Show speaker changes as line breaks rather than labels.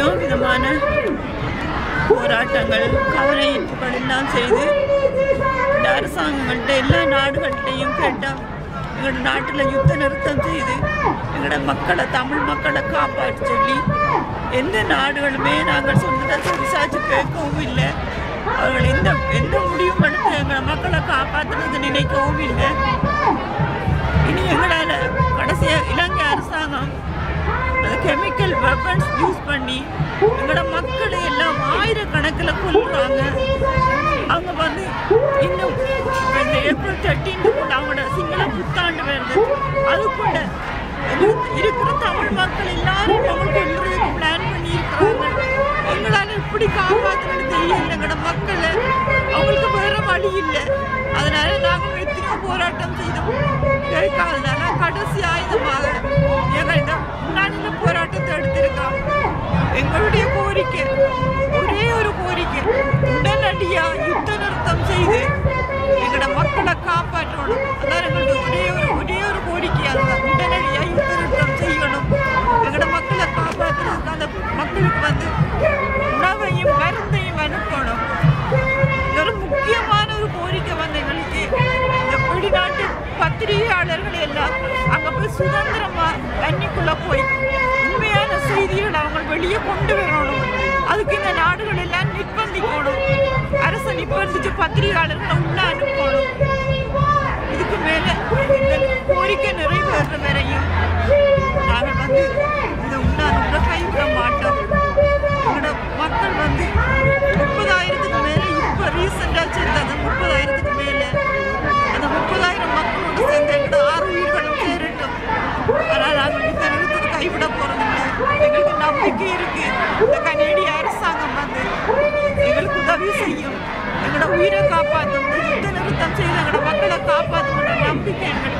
எத்தனையோ விதமான போராட்டங்கள் கவலையீர்ப்புகள் எல்லாம் செய்து இந்த அரசாங்கங்கள்கிட்ட எல்லா நாடுகள்கிட்டையும் கேட்டால் எங்களோட நாட்டில் யுத்த நிறுத்தம் செய்து எங்களோட மக்களை தமிழ் மக்களை காப்பாற்ற சொல்லி எந்த நாடுகளுமே நாங்கள் சொன்னதை விசாரிச்சு கேட்கவும் இல்லை. அவர்கள் எந்த முடிவும் எடுத்து எங்களை மக்களை காப்பாற்றுறது நினைக்கவும் இல்லை. இனி எங்களால் கடைசியாக இலங்கை அரசாங்கம் அந்த கெமிக்கல் வெப்பன்ஸ் யூஸ் பண்ணி எங்களோட மக்களை எல்லாம் ஆயிரக்கணக்கில் கொல்றாங்க. அவங்க வந்து இன்னும் இந்த ஏப்ரல் 13 அவங்களோட சிங்கள புத்தாண்டு வருது. அதுக்குள்ள இருக்கிற தமிழ் மக்கள் எல்லாரும் அவங்க கொல்றதுக்கு பிளான் பண்ணி இருக்கிறாங்க. எங்களால் எப்படி காப்பாற்றுறது தெரியல. எங்களோட மக்களை அவங்களுக்கு வேற வழி இல்லை. அதனால நாங்கள் எத்தனையோ போராட்டம் செய்தோம், கேட்காதனால கடைசி ஆயுதமாக எங்கள் இந்த முன்னாடி போராட்டத்தை எடுத்திருக்கோம். எங்களுடைய கோரிக்கை ஒரே ஒரு கோரிக்கை, உடனடியாக யுத்த நிறுத்தம் செய்து எங்களோட மக்களை காப்பாற்றணும். அதான் எங்களுடைய ஒரே ஒரு கோரிக்கை. அதுதான் உடனடியாக யுத்த நிறுத்தம் செய்யணும். எங்களோட மக்களை காப்பாற்றுறதுக்கு அந்த மக்களுக்கு வந்து உணவையும் மருந்தையும் அனுப்பணும். ஒரு முக்கியமான ஒரு கோரிக்கை வந்து எங்களுக்கு இந்த வெளிநாட்டு பத்திரிகையாளர்கள் எல்லாம் அங்கே போய் சுதந்திரமா தண்ணிக்குள்ள போய் உண்மையான செய்திகளை அவங்க வெளியே கொண்டு வரணும். அதுக்கு இந்த நாடுகள் எல்லாம் நிர்பந்திக்கணும். அரசு நிர்பந்திச்சு பத்திரிகையாளர்களை உள்ள அனுப்பணும். இதுக்கு மேல இந்த கோரிக்கை நிறைவேற்ற வரையும் நாங்கள் வந்து இந்த உண்ணாநிலை கைவிட மாட்டோம். எங்களோட மக்கள் வந்து 30,000க்கு மேல இப்ப ரீசெண்டா சேர்ந்தது 30,000க்கு மேல. அந்த 30,000 மக்களோட சேர்ந்து எங்களோட 6 உயிர்களும் சேரட்டும். ஆனால் நாங்கள் யுத்த நிறுத்தத்தை கைவிட போறதில்லை. எங்களுக்கு நம்பிக்கை இருக்கு. இந்த கனேடிய அரசாங்கம் வந்து எங்களுக்கு உதவி செய்யும், எங்களோட உயிரை காப்பாற்றும், யுத்த நிறுத்தம் செய்து எங்களோட மக்களை காப்பாற்றும் நம்பிக்கை எங்களுக்கு